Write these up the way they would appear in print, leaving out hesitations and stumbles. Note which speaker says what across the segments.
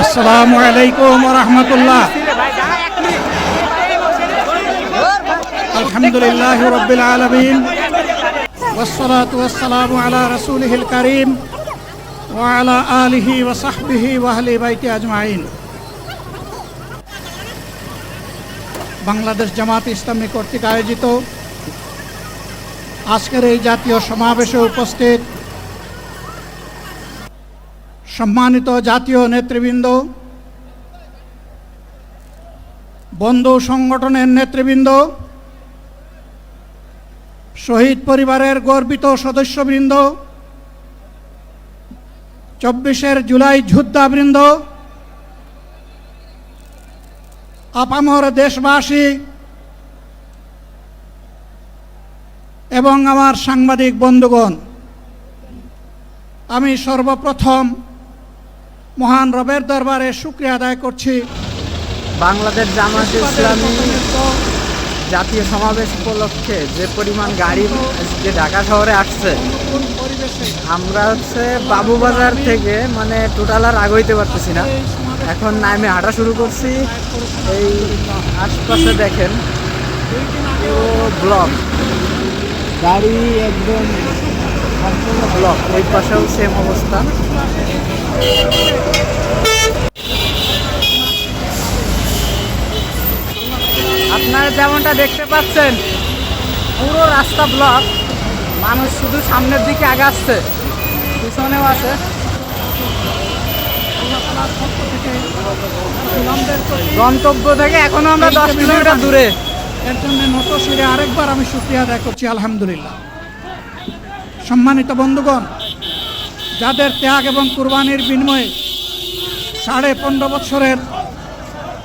Speaker 1: আসসালামু আলাইকুম ওয়া রাহমাতুল্লাহ। আলহামদুলিল্লাহি রাব্বিল আলামিন ওয়াসসালাতু ওয়াসসালামু আলা রাসূলিহিল কারীম ওয়া আলা আলিহি ওয়া সাহবিহি ওয়া আহলি বাইতি আজমাইন। বাংলাদেশ জামাত ইসলামী কর্তৃক আয়োজিত আজকের এই জাতীয় সমাবেশে উপস্থিত সম্মানিত জাতীয় নেতৃবৃন্দ, বন্ধু সংগঠনের নেতৃবৃন্দ, শহীদ পরিবারের গর্বিত সদস্যবৃন্দ, 24 জুলাই যোদ্ধাবৃন্দ, আপামর দেশবাসী এবং আমার সাংবাদিক বন্ধুগণ, আমি সর্বপ্রথম মহান রবের দরবারে শুকরিয়া আদায় করছি।
Speaker 2: বাংলাদেশ জামাত ইসলামী জাতীয় সমাবেশ উপলক্ষে যে পরিমাণ গাড়ি যে ঢাকা শহরে আসছে, আমরা বাবুবাজার থেকে টোটাল আর আগাইতে পারতেছি না। এখন নামে হাঁটা শুরু করছি। এই আশপাশে দেখেন ব্লক গাড়ি, একদম সম্পূর্ণ ব্লক। ওই পাশেও সেম অবস্থা। আপনারা যেমনটা দেখতে পাচ্ছেন, পুরো রাস্তা ব্লক। মানুষ শুধু সামনের দিকে আগাচ্ছে, পিছনেও আছে। গন্তব্য থেকে এখনো আমরা 10 কিলোমিটার দূরে।
Speaker 1: এর জন্য নতশিরে আরেকবার আমি শুকরিয়া আদায় করছি, আলহামদুলিল্লাহ। সম্মানিত বন্ধুগণ, যাদের ত্যাগ এবং কুরবানির বিনিময়ে 15.5 বছরের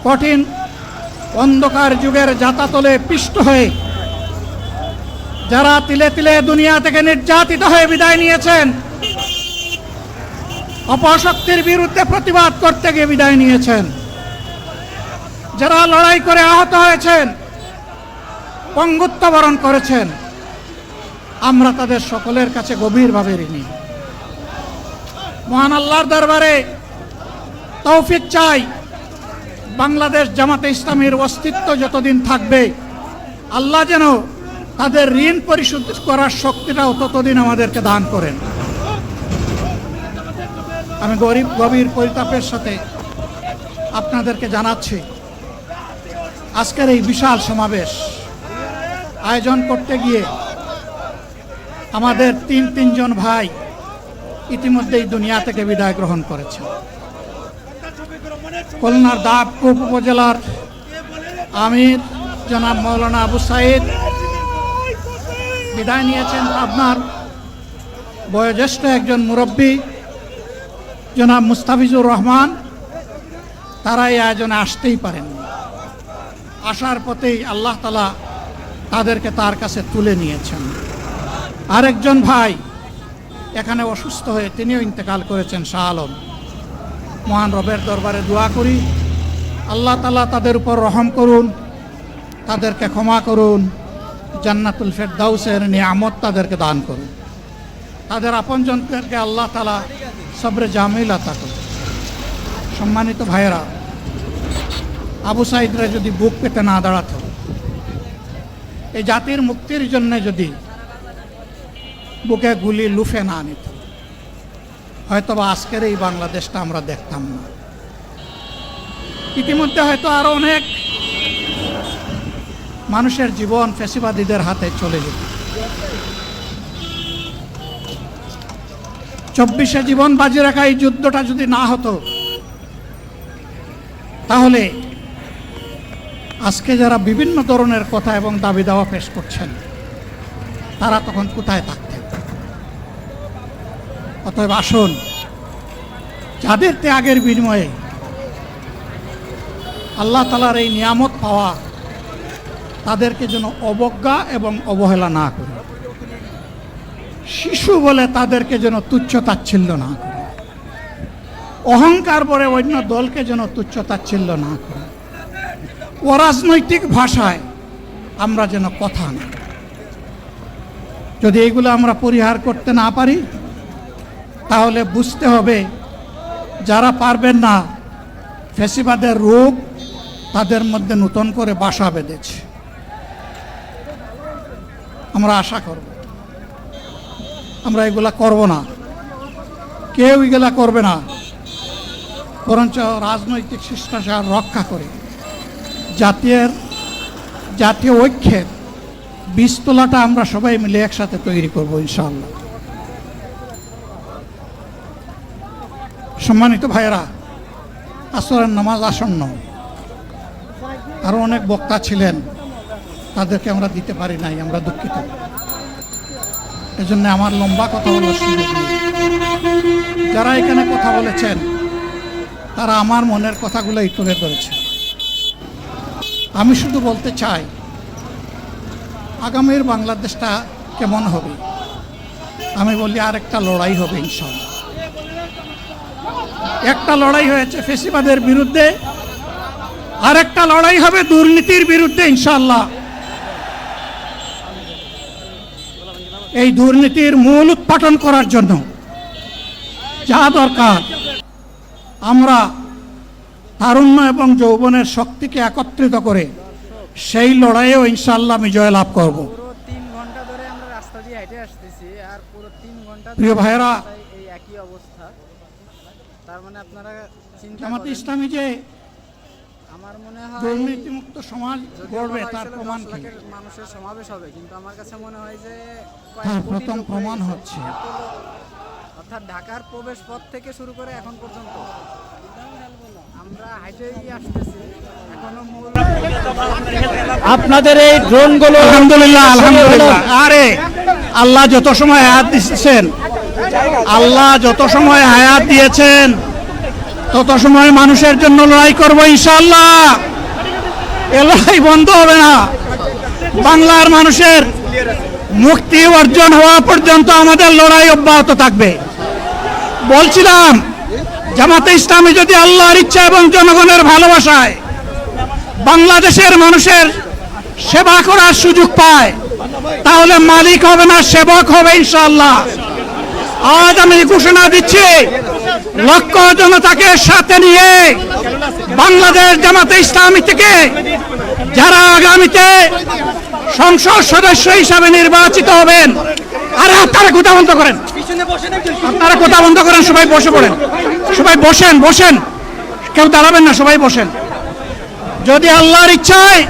Speaker 1: কঠিন অন্ধকার যুগের যাতাতলে পিষ্ট হয়ে যারা তিলে তিলে দুনিয়া থেকে নির্যাতিত হয়ে বিদায় নিয়েছেন, অপশক্তির বিরুদ্ধে প্রতিবাদ করতে গিয়ে বিদায় নিয়েছেন, যারা লড়াই করে আহত হয়েছেন, পঙ্গুত্ব বরণ করেছেন, আমরা তাদের সকলের কাছে গভীরভাবে ঋণী। মহান আল্লাহর দরবারে তৌফিক চাই, বাংলাদেশ জামাতে ইসলামীর অস্তিত্ব যতদিন থাকবে আল্লাহ যেন তাদের ঋণ পরিশোধ করার শক্তিটাও ততদিন আমাদেরকে দান করেন। আমি গভীর পরিতাপের সাথে আপনাদেরকে জানাচ্ছি, আজকের এই বিশাল সমাবেশ আয়োজন করতে গিয়ে আমাদের তিনজন ভাই ইতিমধ্যেই দুনিয়া থেকে বিদায় গ্রহণ করেছে। খুলনার দাবকুপ উপজেলার আমির জনাব মৌলানা আবু সাইদ বিদায় নিয়েছেন। আপনার বয়োজ্যেষ্ঠ একজন মুরব্বী জনাব মুস্তাফিজুর রহমান, তারা এই আয়োজনে আসতেই পারেননি। আসার পথেই আল্লাহ তাআলা তাদেরকে তার কাছে তুলে নিয়েছেন। আরেকজন ভাই এখানে অসুস্থ হয়ে তিনিও ইন্তেকাল করেছেন, শাহ আলম। মহান রবের দরবারে দোয়া করি, আল্লাহ তাআলা তাদের উপর রহম করুন, তাদেরকে ক্ষমা করুন, জান্নাতুল ফেরদাউসের নিয়ামত তাদেরকে দান করুন, তাদের আপনজনদেরকে আল্লাহ তাআলা সবরে জামিল আতা করুন। সম্মানিত ভাইয়েরা, আবু সাইদরা যদি বুক পেতে না দাঁড়াতো, এই জাতির মুক্তির জন্য যদি বুকে গুলি লুফে না নিত, হয়তোবা আজকের এই বাংলাদেশটা আমরা দেখতাম না। ইতিমধ্যে হয়তো আরো অনেক মানুষের জীবন ফ্যাসিবাদীদের হাতে চলে যেত। 24 জীবন বাজি রাখা এই যুদ্ধটা যদি না হতো, তাহলে আজকে যারা বিভিন্ন ধরনের কথা এবং দাবি দাওয়া পেশ করছেন, তারা তখন কোথায় থাকতেন? অতএব আসুন, যাদের ত্যাগের বিনিময়ে আল্লাহ তাআলার এই নিয়ামত পাওয়া, তাদেরকে যেন অবজ্ঞা এবং অবহেলা না করি। শিশু বলে তাদেরকে যেন তুচ্ছ তাচ্ছিল্য না করি। অহংকার বলে অন্য দলকে যেন তুচ্ছ তাচ্ছিল্য না করি। অরাজনৈতিক ভাষায় আমরা যেন কথা না। যদি এগুলো আমরা পরিহার করতে না পারি, তাহলে বুঝতে হবে যারা পারবেন না ফ্যাসিবাদের রোগ তাদের মধ্যে নতুন করে বাসা বেঁধেছে। আমরা আশা করব আমরা এগুলা করব না, কেউ এগুলা করবে না, বরঞ্চ রাজনৈতিক শিষ্টাচার রক্ষা করে জাতীয় ঐক্যের বীজতলাটা আমরা সবাই মিলে একসাথে তৈরি করব ইনশাআল্লাহ। সম্মানিত ভাইয়েরা, আসরের নামাজ আসন্ন, আরও অনেক বক্তা ছিলেন, তাদেরকে আমরা দিতে পারি নাই, আমরা দুঃখিত। এজন্য আমার লম্বা কথা বলার সুযোগ নেই। যারা এখানে কথা বলেছেন তারা আমার মনের কথাগুলোই তুলে ধরেছে। আমি শুধু বলতে চাই, আগামীর বাংলাদেশটা কেমন হবে? আমি বলি আরেকটা লড়াই হবে ইনশাআল্লাহ। একটা লড়াই হয়েছে ফ্যাসিবাদের বিরুদ্ধে, আরেকটা লড়াই হবে দুর্নীতির বিরুদ্ধে ইনশাআল্লাহ। এই দুর্নীতির মূল উৎপাটন করার জন্য যা দরকার, আমরা তারুণ্য এবং যৌবনের শক্তিকে একত্রিত করে সেই লড়াইয়েও ইনশাআল্লাহ আমি জয়লাভ করব।
Speaker 2: পুরো 3 ঘন্টা ধরে আমরা রাস্তা দিয়ে হেঁটে আসতেছি, আর পুরো 3 ঘন্টা
Speaker 1: প্রিয় ভাইয়েরা,
Speaker 2: এই একই অবস্থা। তার মানে আপনারা চিন্তা
Speaker 1: জামাতে
Speaker 2: করেন,
Speaker 1: ইসলামী যে
Speaker 2: আমার মনে হয়
Speaker 1: দুর্নীতিমুক্ত সমাজ
Speaker 2: যদিও
Speaker 1: গড়বে
Speaker 2: বলা
Speaker 1: তার
Speaker 2: হয়েছিল
Speaker 1: প্রমাণ
Speaker 2: 10
Speaker 1: কি?
Speaker 2: লাখের মানুষের সমাবেশ হবে, কিন্তু আমার কাছে মনে হয় যে
Speaker 1: তার
Speaker 2: কয়েক কোটির
Speaker 1: প্রথম
Speaker 2: উপরে
Speaker 1: প্রমাণ
Speaker 2: গেছে।
Speaker 1: হচ্ছে
Speaker 2: এত লোক, অর্থাৎ ঢাকার প্রবেশ পথ থেকে শুরু করে এখন পর্যন্ত আমরা হাইটেই আসতেছি, এখনো মূল
Speaker 3: আপনাদের এই ড্রোনগুলো
Speaker 1: আলহামদুলিল্লাহ, আলহামদুলিল্লাহ। আরে আল্লাহ যত সময় হায়াত দিয়েছেন, আল্লাহ যত সময় হায়াত দিয়েছেন তত সময় মানুষের জন্য লড়াই করবো ইনশাআল্লাহ। এ লড়াই বন্ধ হবে না। বাংলার মানুষের মুক্তি অর্জন হওয়া পর্যন্ত আমাদের লড়াই অব্যাহত থাকবে। বলছিলাম, জামাতে ইসলামী যদি আল্লাহর ইচ্ছা এবং জনগণের ভালোবাসায় বাংলাদেশের মানুষের সেবা করার সুযোগ পায়, তাহলে মালিক হবে না, সেবক হবে ইনশাআল্লাহ। আজ আমি ঘোষণা দিচ্ছি, লক্ষ জনতাকে সাথে নিয়ে বাংলাদেশ জামাতে ইসলামী থেকে যারা আগামীতে সংসদ সদস্য হিসাবে নির্বাচিত হবেন, আরে আপনারা কথা বন্ধ করেন, আপনারা কথা বন্ধ করেন, সবাই বসে পড়েন, সবাই বসেন, বসেন, কেউ দাঁড়াবেন না, সবাই বসেন। যদি আল্লাহর ইচ্ছায়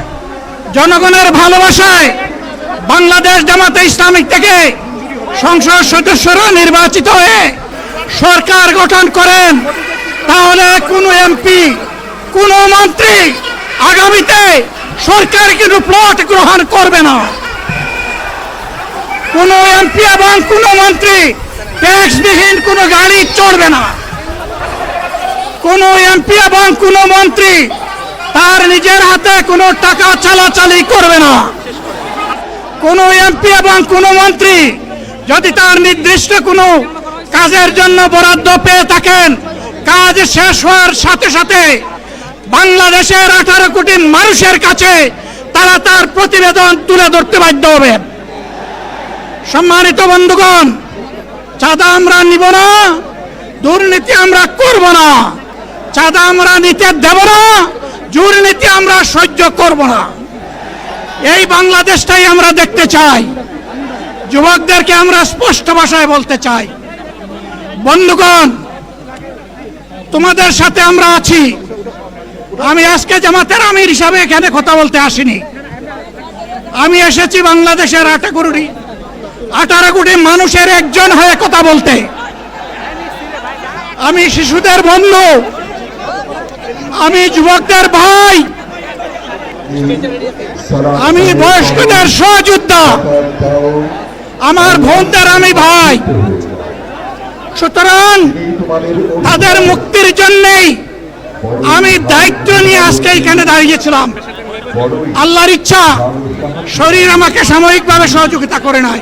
Speaker 1: জনগণের ভালোবাসায় বাংলাদেশ জামাতে ইসলামী থেকে সংসদ সদস্যরা নির্বাচিত হয়ে সরকার গঠন করেন, তাহলে কোনো এমপি, কোনো মন্ত্রী আগামীতে সরকার কিন্তু প্লট গ্রহণ করবে না। কোনো এমপি এবং কোনো মন্ত্রী ট্যাক্সবিহীন কোনো গাড়ি চড়বে না। কোনো এমপি এবং কোনো মন্ত্রী তার নিজের হাতে কোনো টাকা চালাচালি করবে না। কোনো এমপি এবং কোনো মন্ত্রী যদি তার নির্দিষ্ট কোনো কাজের জন্য বরাদ্দ পেয়ে থাকেন, কাজ শেষ হওয়ার সাথে সাথে বাংলাদেশের 18 কোটি মানুষের কাছে তারা তার প্রতিবেদন তুলে ধরতে বাধ্য হবে। সম্মানিত বন্ধুগণ, চাঁদা আমরা নিব না, দুর্নীতি আমরা করব না, চাঁদা আমরা নিতে দেব না, দুর্নীতি আমরা সহ্য করব না। এই বাংলাদেশটাই আমরা দেখতে চাই। যুবকদেরকে আমরা স্পষ্ট ভাষায় বলতে চাই, বন্ধুগণ, তোমাদের সাথে আমরা আছি। আমি আজকে জামাতের আমির হিসাবে এখানে কথা বলতে আসিনি। আমি এসেছি বাংলাদেশের 18 কোটি মানুষের একজন হয়ে কথা বলতে। আমি শিশুদের বন্ধু, আমি যুবকদের ভাই, আমি বয়স্কদের সহযোদ্ধা, আমার বোনদের আমি ভাই। সুতরাং তাদের মুক্তির জন্যেই আমি দায়িত্ব নিয়ে আজকে এখানে দাঁড়িয়েছিলাম। আল্লাহর ইচ্ছা, শরীর আমাকে সাময়িকভাবে সহযোগিতা করে নাই,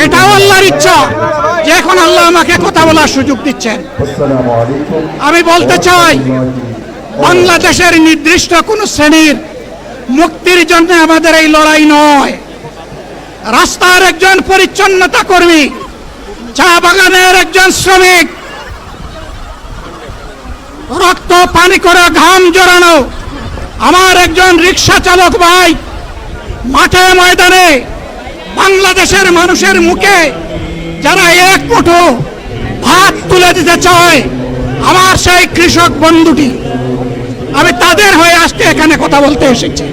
Speaker 1: এটাও আল্লাহর ইচ্ছা যে এখন আল্লাহ আমাকে কথা বলার সুযোগ দিচ্ছেন। আমি বলতে চাই, বাংলাদেশের নির্দিষ্ট কোন শ্রেণীর মুক্তির জন্য আমাদের এই লড়াই নয়। রাস্তার একজন পরিচ্ছন্নতা কর্মী, চা বাগানের একজন শ্রমিক, রক্ত পানি করে ঘাম জড়ানো আমার একজন রিক্সা চালক ভাই মাঠে ময়দানে বাংলাদেশের মানুষের মুখে যারা এক মুঠো ভাত তুলে দিতে চায়, আমার সেই কৃষক বন্ধুটি, আমি তাদের হয়ে আজকে এখানে কথা বলতে এসেছি।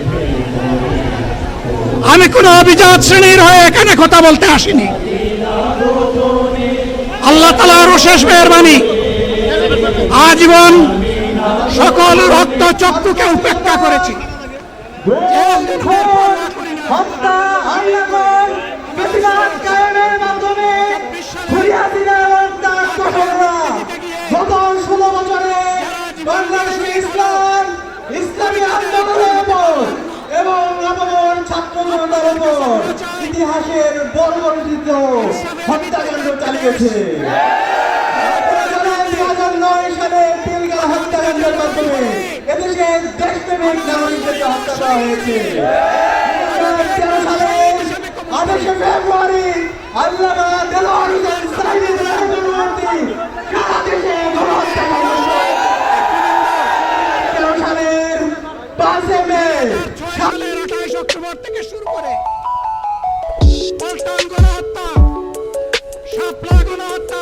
Speaker 1: আমি কোনো অভিজাত শ্রেণীর হয়ে এখানে কথা বলতে আসিনি। আল্লাহ তাআলার অশেষ মেহেরবানি, আজীবন সকল রক্ত চক্ষুকে উপেক্ষা করেছি।
Speaker 3: হত্যা, আন্দোলন, প্রতিবাদ কায়েমের মাধ্যমে খুরিয়াদিনের হত্যার ঘটনা গত 16 বছরে বাংলাদেশে ইসলামী আন্দোলনের উপর এবং নবম ছাত্র জনতার উপর ইতিহাসের বর্বরোচিত হত্যাকাণ্ড চালিয়েছে। 2009 সালে পিলখানা হত্যাকাণ্ডের মাধ্যমে এদেশে দেশপ্রেমিক নাগরিকদেরকে হত্যা করা হয়েছে। 2013 সালের 28 ফেব্রুয়ারি আল্লামা দেলোয়ার হোসেন সাইদির পরবর্তী সারা দেশে গণহত্যাকাণ্ড। 2013 সালের 5 মে
Speaker 1: 28 অক্টোবর থেকে শুরু করে পল্টন গণহত্যা, শাপলা গণহত্যা,